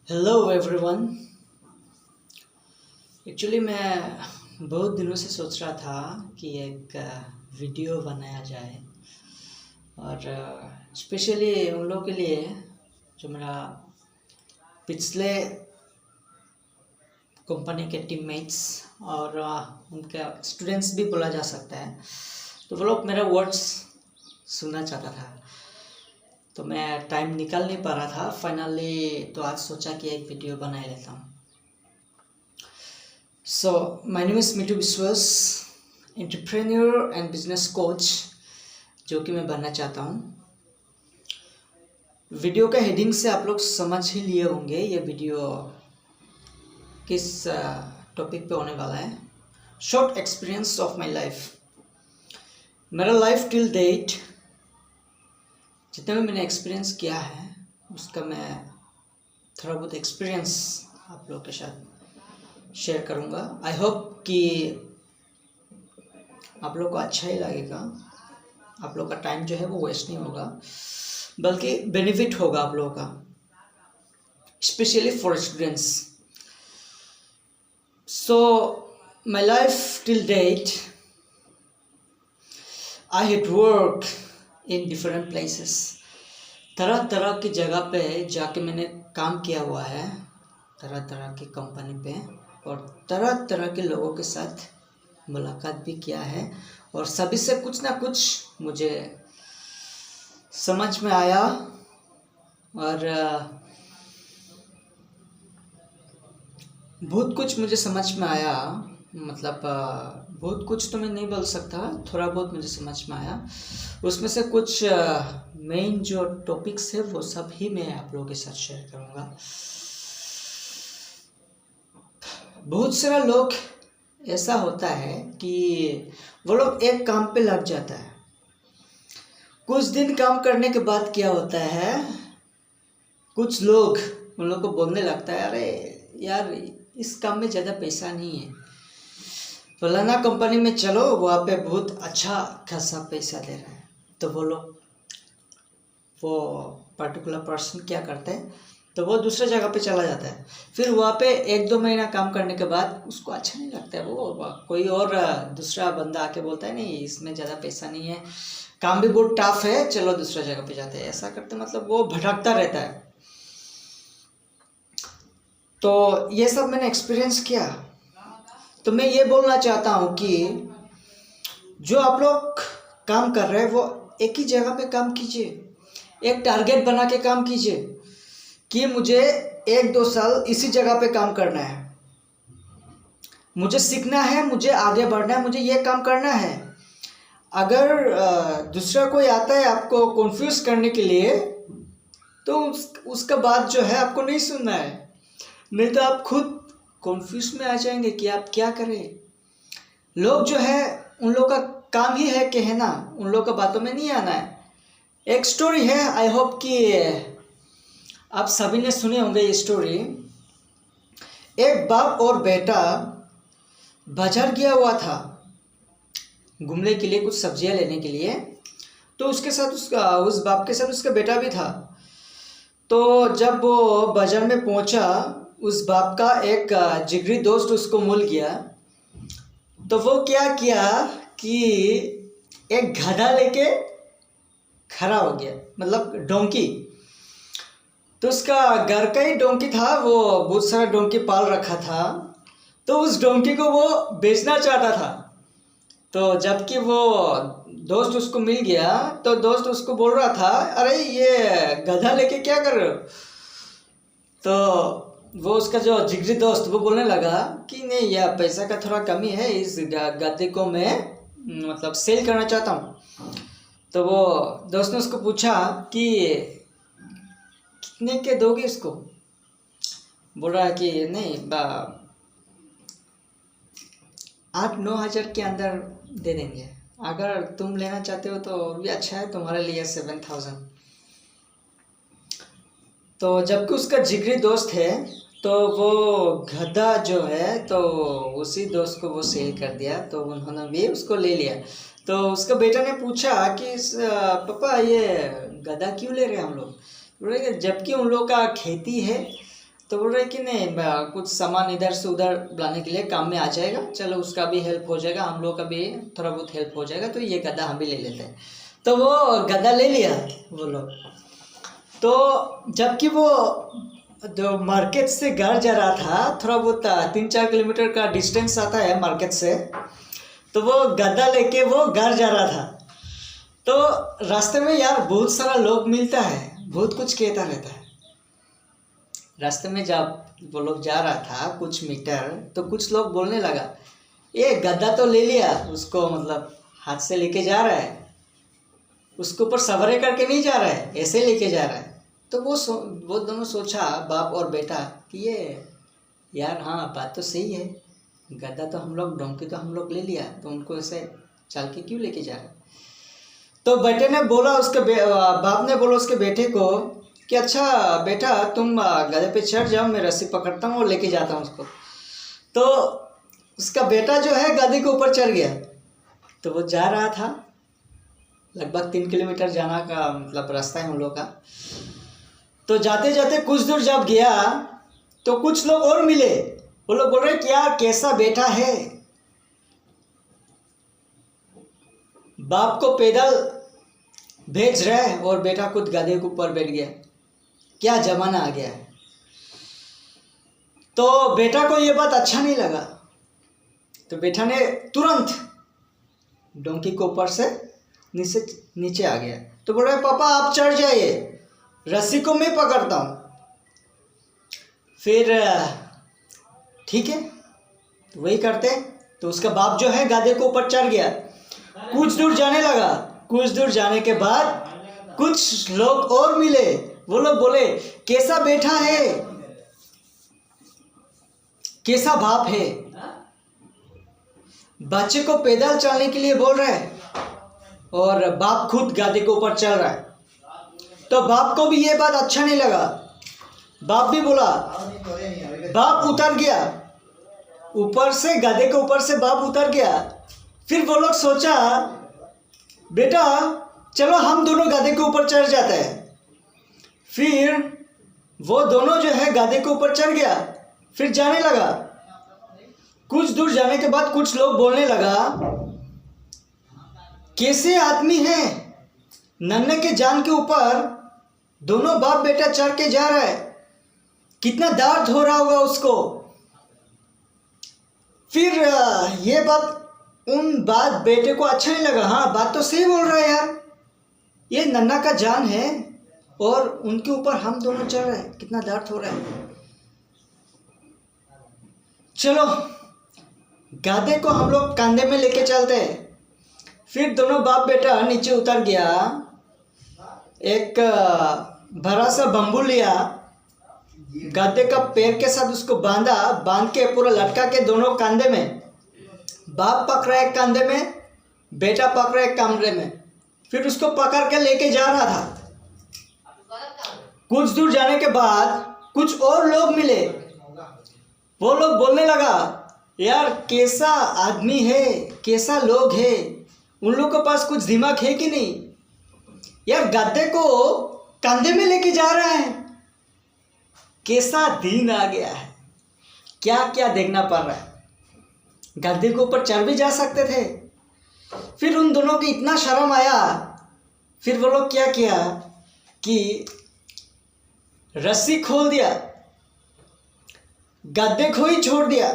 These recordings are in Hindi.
Hello everyone. एक्चुअली मैं बहुत दिनों से सोच रहा था कि एक वीडियो बनाया जाए और स्पेशली उन लोगों के लिए जो मेरा पिछले कंपनी के टीममेट्स और उनके स्टूडेंट्स भी बोला जा सकता है, तो वो लोग मेरा वर्ड्स सुनना चाहता था। तो मैं टाइम निकाल नहीं पा रहा था फाइनली, तो आज सोचा कि एक वीडियो बना लेता हूँ। सो माय नेम इज़ मिठू विश्वास, एंटरप्रेन्योर एंड बिजनेस कोच जो कि मैं बनना चाहता हूँ। वीडियो का हेडिंग से आप लोग समझ ही लिए होंगे ये वीडियो किस टॉपिक पे होने वाला है। Short experience of my life. मेरा लाइफ टिल डेट जितना भी मैंने एक्सपीरियंस किया है उसका मैं थोड़ा बहुत एक्सपीरियंस आप लोगों के साथ शेयर करूँगा। आई होप कि आप लोग को अच्छा ही लगेगा, आप लोग का टाइम जो है वो वेस्ट नहीं होगा, बल्कि बेनिफिट होगा आप लोगों का, specially for students. So my life till date I had work in different places. तरह तरह की जगह पे जाके मैंने काम किया हुआ है, तरह तरह की कंपनी पे, और तरह तरह के लोगों के साथ मुलाकात भी किया है, और सभी से कुछ ना कुछ मुझे समझ में आया। और बहुत कुछ मुझे समझ में आया, मतलब बहुत कुछ तो मैं नहीं बोल सकता, थोड़ा बहुत मुझे समझ में आया। उसमें से कुछ मेन जो टॉपिक्स है वो सब ही मैं आप लोगों के साथ शेयर करूँगा। बहुत सारा लोग ऐसा होता है कि वो लोग एक काम पे लग जाता है, कुछ दिन काम करने के बाद क्या होता है, कुछ लोग उन लोग को बोलने लगता है, अरे यार इस काम में ज़्यादा पैसा नहीं है, फलाना कंपनी में चलो, वहाँ पे बहुत अच्छा खासा पैसा दे रहा है। तो वो पर्टिकुलर पर्सन क्या करते हैं, तो वो दूसरे जगह पे चला जाता है। फिर वहाँ पे 1-2 महीना काम करने के बाद उसको अच्छा नहीं लगता है, वो कोई और दूसरा बंदा आके बोलता है नहीं इसमें ज़्यादा पैसा नहीं है, काम भी बहुत टफ है, चलो दूसरा जगह पे जाते हैं। ऐसा करते मतलब वो भटकता रहता है। तो ये सब मैंने एक्सपीरियंस किया। तो मैं ये बोलना चाहता हूँ कि जो आप लोग काम कर रहे हैं वो एक ही जगह पे काम कीजिए, एक टारगेट बना के काम कीजिए कि मुझे 1-2 साल इसी जगह पे काम करना है, मुझे सीखना है, मुझे आगे बढ़ना है, मुझे ये काम करना है। अगर दूसरा कोई आता है आपको कंफ्यूज करने के लिए, तो उसका बात जो है आपको नहीं सुनना है, नहीं तो आप खुद कंफ्यूज में आ जाएंगे कि आप क्या करें। लोग जो है उन लोग का काम ही है कहना, उन लोग का बातों में नहीं आना है। एक स्टोरी है, आई होप कि आप सभी ने सुने होंगे ये स्टोरी। एक बाप और बेटा बाजार गया हुआ था घूमने के लिए, कुछ सब्जियां लेने के लिए। तो उसके साथ उस बाप के साथ उसका बेटा भी था। तो जब वो बाजार में पहुंचा, उस बाप का एक जिगरी दोस्त उसको मिल गया। तो वो क्या किया कि एक गधा लेके खड़ा हो गया, मतलब डोंकी। तो उसका घर का ही डोंकी था, वो बहुत सारा डोंकी पाल रखा था। तो उस डोंकी को वो बेचना चाहता था। तो जबकि वो दोस्त उसको मिल गया, तो दोस्त उसको बोल रहा था, अरे ये गधा लेके क्या कर रहे हो। तो वो उसका जो जिगरी दोस्त वो बोलने लगा कि नहीं यार, पैसा का थोड़ा कमी है, इस गधे को मैं मतलब सेल करना चाहता हूँ। तो वो दोस्त ने उसको पूछा कि कितने के दोगे इसको। बोल रहा है कि नहीं 8-9 हज़ार के अंदर दे देंगे, अगर तुम लेना चाहते हो तो भी अच्छा है, तुम्हारे लिए 7,000। तो जबकि उसका जिगरी दोस्त है, तो वो गधा जो है तो उसी दोस्त को वो सेल कर दिया, तो उन्होंने भी उसको ले लिया। तो उसका बेटा ने पूछा कि पापा ये गधा क्यों ले रहे हैं हम लोग। बोले जबकि उन लोग का खेती है तो बोल रहे कि नहीं कुछ सामान इधर से उधर लाने के लिए काम में आ जाएगा, चलो उसका भी हेल्प हो जाएगा, हम लोग का भी थोड़ा बहुत हेल्प हो जाएगा, तो ये गधा हम भी ले लेते हैं। तो वो गधा ले लिया वो लोग। तो जबकि वो जो मार्केट से घर जा रहा था, थोड़ा बहुत 3-4 किलोमीटर का डिस्टेंस आता है मार्केट से, तो वो गधा लेके वो घर जा रहा था। तो रास्ते में यार बहुत सारा लोग मिलता है, बहुत कुछ कहता रहता है। रास्ते में जब वो लोग जा रहा था कुछ मीटर, तो कुछ लोग बोलने लगा, ये गधा तो ले लिया उसको, मतलब हाथ से लेके जा रहा है, उसके ऊपर सवारी करके नहीं जा रहा है, ऐसे लेके जा रहा है। तो वो दोनों सोचा, बाप और बेटा, कि ये यार हाँ बात तो सही है, गधा तो हम लोग, डोंकी तो हम लोग ले लिया, तो उनको ऐसे चल के क्यों लेके जा रहे हैं। तो बेटे ने बोला, उसके बाप ने बोला उसके बेटे को कि अच्छा बेटा तुम गधे पे चढ़ जाओ, मैं रस्सी पकड़ता हूँ और लेके जाता हूँ उसको। तो उसका बेटा जो है गधे के ऊपर चढ़ गया। तो वो जा रहा था, लगभग 3 किलोमीटर जाना का मतलब रास्ता है उन लोग का। तो जाते जाते कुछ दूर जब गया तो कुछ लोग और मिले, वो लोग बोल रहे क्या कैसा बेटा है, बाप को पैदल भेज रहे हैं और बेटा खुद गधे के ऊपर बैठ गया, क्या जमाना आ गया है। तो बेटा को ये बात अच्छा नहीं लगा, तो बेटा ने तुरंत डोंकी के ऊपर से नीचे आ गया। तो बोल रहे पापा आप चढ़ जाइए, रस्सी को मैं पकड़ता हूँ। फिर ठीक है वही करते। तो उसका बाप जो है गधे के ऊपर चढ़ गया, कुछ दूर जाने लगा। कुछ दूर जाने के बाद कुछ लोग और मिले, वो लोग बोले कैसा बेटा है, कैसा बाप है, बच्चे को पैदल चलने के लिए बोल रहा है और बाप खुद गधे के ऊपर चल रहा है। तो बाप को भी ये बात अच्छा नहीं लगा, बाप भी बोला, बाप उतर गया ऊपर से, गधे के ऊपर से बाप उतर गया। फिर वो लोग सोचा बेटा चलो हम दोनों गधे के ऊपर चढ़ जाते हैं। फिर वो दोनों जो है गधे के ऊपर चढ़ गया, फिर जाने लगा। कुछ दूर जाने के बाद कुछ लोग बोलने लगा कैसे आदमी है, नन्हे के जान के ऊपर दोनों बाप बेटा चढ़ के जा रहा है, कितना दर्द हो रहा होगा उसको। फिर ये बात उन बात बेटे को अच्छा नहीं लगा, हाँ बात तो सही बोल रहा है यार, ये नन्हा का जान है और उनके ऊपर हम दोनों चढ़ रहे हैं, कितना दर्द हो रहा है। चलो गधे को हम लोग कंधे में लेके चलते हैं। फिर दोनों बाप बेटा नीचे उतर गया, एक बड़ा सा बम्बू लिया, गधे का पैर के साथ उसको बांध के पूरा लटका के दोनों कंधे में, बाप पकड़ा एक कंधे में, बेटा पकड़ा एक कमरे में। फिर उसको पकड़ के लेके जा रहा था। कुछ दूर जाने के बाद कुछ और लोग मिले, वो लोग बोलने लगा यार कैसा आदमी है, कैसा लोग है, उन लोग के पास कुछ दिमाग है कि नहीं यार, गधे को कंधे में लेके जा रहा है, कैसा दिन आ गया है, क्या क्या देखना पड़ रहा है। गधे के ऊपर चढ़ भी जा सकते थे। फिर उन दोनों को इतना शर्म आया, फिर वो लोग क्या किया कि रस्सी खोल दिया, गधे को ही छोड़ दिया।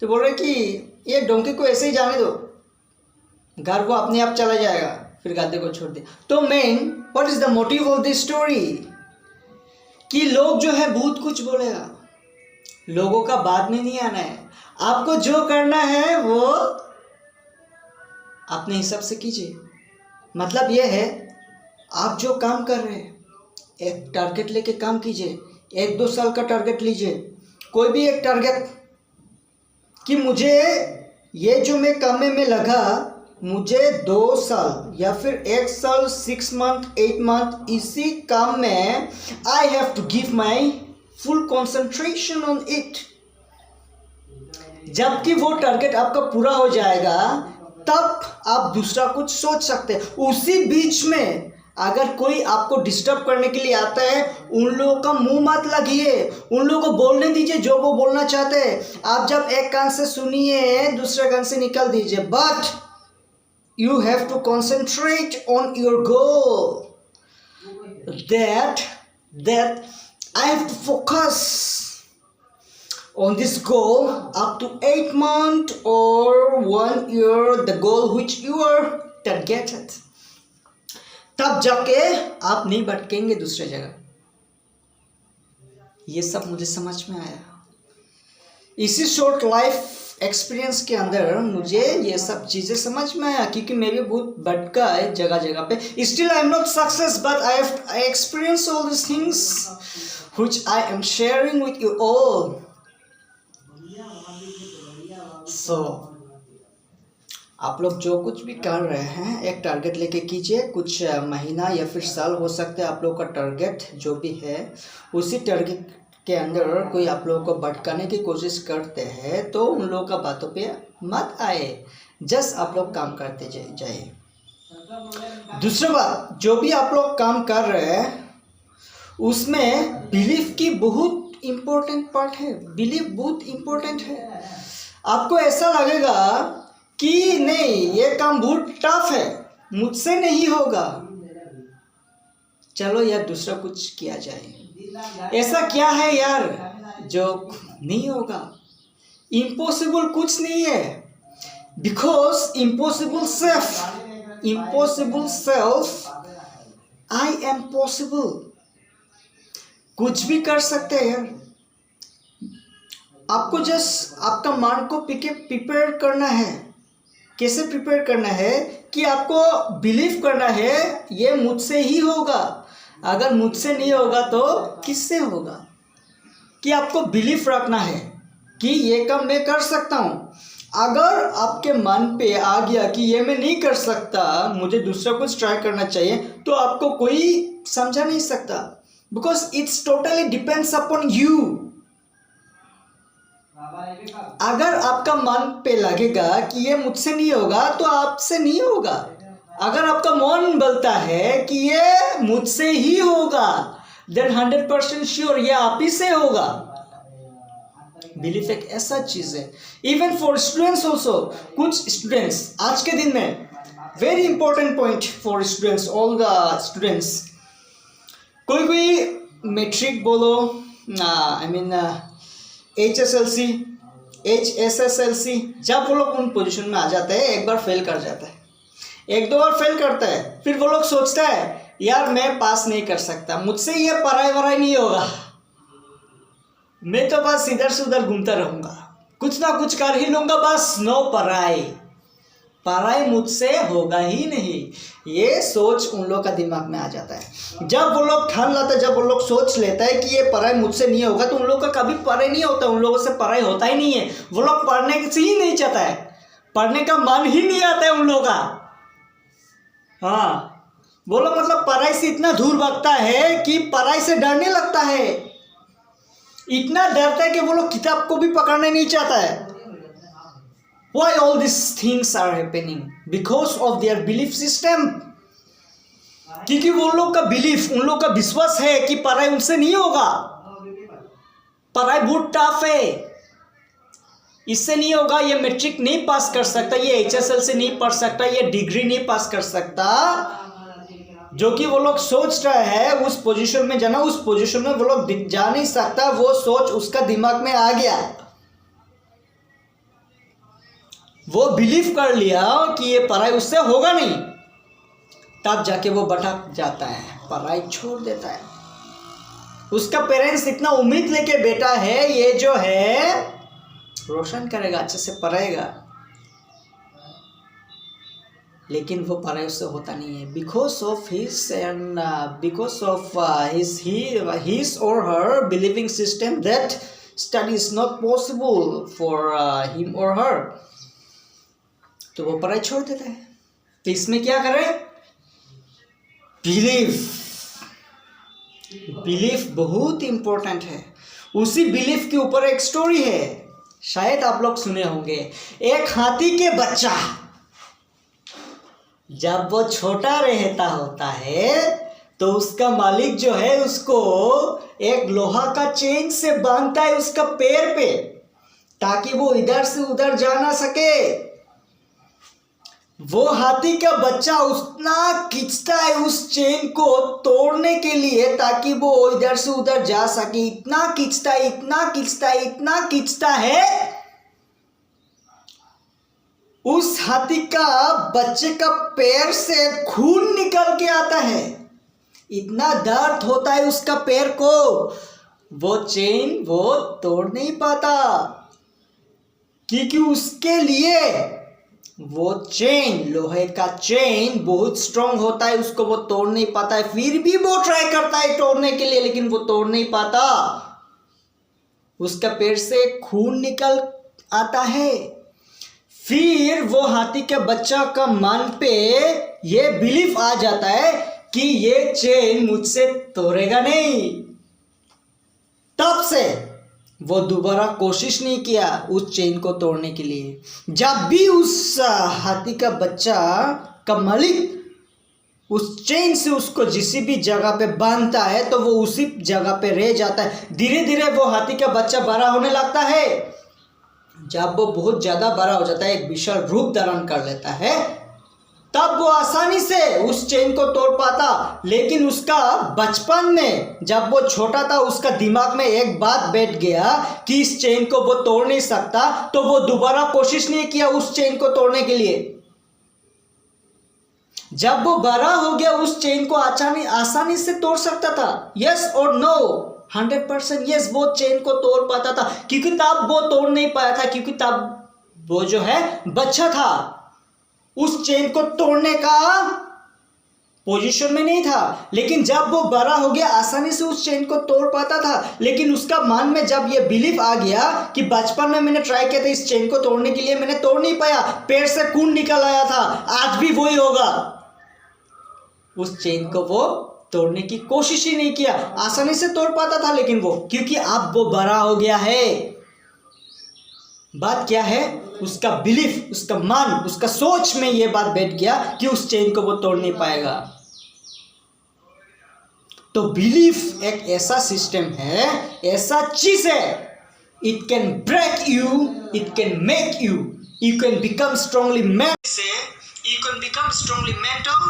तो बोल रहे कि ये डोंकी को ऐसे ही जाने दो, घर वो अपने आप चला जाएगा। फिर गधे को छोड़ दिया। तो main what is the motive of this story, कि लोग जो है बहुत कुछ बोलेगा, लोगों का बात में नहीं आना है, आपको जो करना है वो अपने हिसाब से कीजिए। मतलब ये है आप जो काम कर रहे हैं एक टारगेट लेके काम कीजिए, 1-2 साल का टारगेट लीजिए, कोई भी एक टारगेट कि मुझे ये जो मैं काम में लगा, मुझे 2 साल या फिर 1 साल 6 मंथ 8 मंथ इसी काम में I have to give my full concentration on it. जबकि वो टारगेट आपका पूरा हो जाएगा तब आप दूसरा कुछ सोच सकते हैं। उसी बीच में अगर कोई आपको डिस्टर्ब करने के लिए आता है, उन लोगों का मुंह मत लगिए, उन लोगों को बोलने दीजिए जो वो बोलना चाहते हैं। आप जब एक कान से सुनिए, दूसरे कान से निकाल दीजिए, but you have to concentrate on your goal, that I have to focus on this goal up to 8 months or 1 year, the goal which you are targeted, तब जाके आप नहीं भटकेंगे दूसरे जगह। ये सब मुझे समझ में आया इसी शॉर्ट लाइफ एक्सपीरियंस के अंदर। मुझे ये सब चीज़ें समझ में आया, क्योंकि मैं भी बहुत भटका है जगह जगह पे। Still I am not success, but I experience all this things which I am sharing with you all. So आप लोग जो कुछ भी कर रहे हैं, एक टारगेट लेके कीजिए। कुछ महीना या फिर साल हो सकते हैं आप लोग का टारगेट जो भी है, उसी टारगेट के अंदर कोई आप लोगों को भटकाने की कोशिश करते हैं तो उन लोगों का बातों पे मत आए, जस्ट आप लोग काम करते जाइए। दूसरी बात, जो भी आप लोग काम कर रहे हैं उसमें बिलीफ की बहुत इम्पोर्टेंट पार्ट है। बिलीफ बहुत इम्पोर्टेंट है। आपको ऐसा लगेगा कि नहीं ये काम बहुत टफ है, मुझसे नहीं होगा, चलो यार दूसरा कुछ किया जाए। ऐसा क्या है यार जो नहीं होगा? इम्पॉसिबल कुछ नहीं है, because impossible self I am possible. कुछ भी कर सकते हैं यार। आपको जस्ट आपका माइंड को प्रिपेयर करना है। कैसे प्रिपेयर करना है कि आपको बिलीव करना है ये मुझसे ही होगा। अगर मुझसे नहीं होगा तो किससे होगा? कि आपको बिलीफ रखना है कि ये काम मैं कर सकता हूँ। अगर आपके मन पे आ गया कि ये मैं नहीं कर सकता, मुझे दूसरा कुछ ट्राई करना चाहिए, तो आपको कोई समझा नहीं सकता, because it's totally depends upon you. अगर आपका मन पे लगेगा कि ये मुझसे नहीं होगा तो आपसे नहीं होगा। अगर आपका मन बोलता है कि ये मुझसे ही होगा, देन 100% श्योर ये आप ही से होगा। बिलीफ एक ऐसा चीज है। इवन फॉर स्टूडेंट्स ऑल्सो, कुछ स्टूडेंट्स आज के दिन में, very important point for students, all the students, कोई मैट्रिक बोलो, आई मीन HSSLC, जब वो लोग उन पोजीशन में आ जाते हैं, एक बार फेल कर जाता है, एक दो बार फेल करता है, फिर वो लोग सोचता है यार मैं पास नहीं कर सकता, मुझसे ये पढ़ाई वढ़ाई नहीं होगा, मैं तो बस इधर से उधर घूमता रहूँगा, कुछ ना कुछ कर ही लूँगा, बस नो पढ़ाई मुझसे होगा ही नहीं। ये सोच उन लोग का दिमाग में आ जाता है। जब वो लोग ठान लाता है, जब वो लोग सोच लेता है कि ये पढ़ाई मुझसे नहीं होगा, तो उन लोगों का कभी पढ़ाई नहीं होता, उन लोगों से पढ़ाई होता ही नहीं है। वो लोग पढ़ने से ही नहीं चाहता है, पढ़ने का मन ही नहीं आता है उन लोगों का। हाँ, वो लोग मतलब पढ़ाई से इतना दूर भागता है कि पढ़ाई से डरने लगता है, इतना डरता है कि वो लोग किताब को भी पकड़ना नहीं चाहता है। Why all these things are happening? Because of their belief system. क्योंकि वो लोग का बिलीफ, उन लोग का विश्वास है कि पढ़ाई उनसे नहीं होगा, पढ़ाई बहुत टफ है, इससे नहीं होगा, ये मैट्रिक नहीं पास कर सकता, ये HSL से नहीं पढ़ सकता, ये डिग्री नहीं पास कर सकता। जो कि वो लोग सोच रहे हैं उस पोजीशन में जाना, उस पोजीशन में वो लोग जा नहीं सकता, वो सोच उसका दिमाग में आ गया, वो बिलीव कर लिया कि ये पढ़ाई उससे होगा नहीं, तब जाके वो भटक जाता है, पढ़ाई छोड़ देता है। उसका पेरेंट्स इतना उम्मीद लेके बैठा है ये जो है रोशन करेगा, अच्छे से पढ़ेगा, लेकिन वो पढ़ाई उससे होता नहीं है। Because of his and because of his और her believing system that study is not possible for him और हर, तो वो पढ़ाई छोड़ देता है। तो इसमें क्या करें? बिलीफ बहुत इंपॉर्टेंट है। उसी बिलीफ के ऊपर एक स्टोरी है, शायद आप लोग सुने होंगे। एक हाथी के बच्चा जब वो छोटा रहता होता है तो उसका मालिक जो है उसको एक लोहा का चेन से बांधता है उसका पैर पे, ताकि वो इधर से उधर जा ना सके। वो हाथी का बच्चा उतना खींचता है उस चेन को तोड़ने के लिए, ताकि वो इधर से उधर जा सके। इतना खींचता है, इतना खींचता है, इतना खींचता है, उस हाथी का बच्चे का पैर से खून निकल के आता है। इतना दर्द होता है उसका पैर को, वो चेन वो तोड़ नहीं पाता, क्योंकि उसके लिए वो चेन, लोहे का चेन बहुत स्ट्रांग होता है, उसको वो तोड़ नहीं पाता है। फिर भी वो ट्राई करता है तोड़ने के लिए, लेकिन वो तोड़ नहीं पाता। उसका पैर से खून निकल आता है। फिर वो हाथी के बच्चा का मन पे ये बिलीफ आ जाता है कि ये चेन मुझसे तोड़ेगा नहीं। तब से वो दोबारा कोशिश नहीं किया उस चेन को तोड़ने के लिए। जब भी उस हाथी का बच्चा का मालिक उस चेन से उसको जिस भी जगह पे बांधता है तो वो उसी जगह पे रह जाता है। धीरे धीरे वो हाथी का बच्चा बड़ा होने लगता है। जब वो बहुत ज़्यादा बड़ा हो जाता है, एक विशाल रूप धारण कर लेता है, तब वो आसानी से उस चेन को तोड़ पाता। लेकिन उसका बचपन में जब वो छोटा था, उसका दिमाग में एक बात बैठ गया कि इस चेन को वो तोड़ नहीं सकता, तो वो दोबारा कोशिश नहीं किया उस चेन को तोड़ने के लिए। जब वो बड़ा हो गया, उस चेन को आसानी से तोड़ सकता था। यस और नो? 100% यस, वो चेन को तोड़ पाता था, क्योंकि तब वो तोड़ नहीं पाया था, क्योंकि तब वो जो है बच्चा था, उस चेन को तोड़ने का पोजीशन में नहीं था। लेकिन जब वो बड़ा हो गया, आसानी से उस चेन को तोड़ पाता था। लेकिन उसका मन में जब ये बिलीफ आ गया कि बचपन में मैंने ट्राई किया था इस चेन को तोड़ने के लिए, मैंने तोड़ नहीं पाया, पैर से खून निकल आया था, आज भी वही होगा। उस चेन को वो तोड़ने की कोशिश ही नहीं किया। आसानी से तोड़ पाता था, लेकिन वो, क्योंकि अब वो बड़ा हो गया है। बात क्या है? उसका बिलीफ, उसका मन, उसका सोच में ये बात बैठ गया कि उस चेन को वो तोड़ नहीं पाएगा। तो बिलीफ एक ऐसा सिस्टम है, ऐसा चीज है, it can break you, it can make you, you can become strongly you can become strongly mental,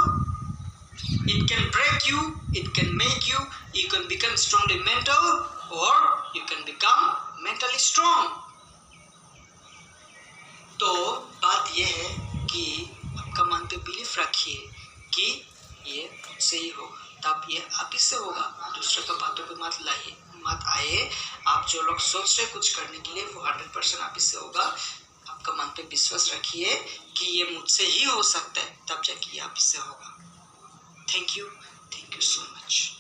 it can break you, it can make you, you can become strongly mental, or you can become mentally strong. तो बात यह है कि आपका मन पे बिलीफ रखिए कि ये मुझसे ही होगा, तब ये आप ही से होगा। दूसरे के बातों पे मत आए। आप जो लोग सोच रहे कुछ करने के लिए, वो 100% आप ही से होगा। आपका मन पे विश्वास रखिए कि ये मुझसे ही हो सकता है, तब जाके ये आप ही से होगा। Thank you so much.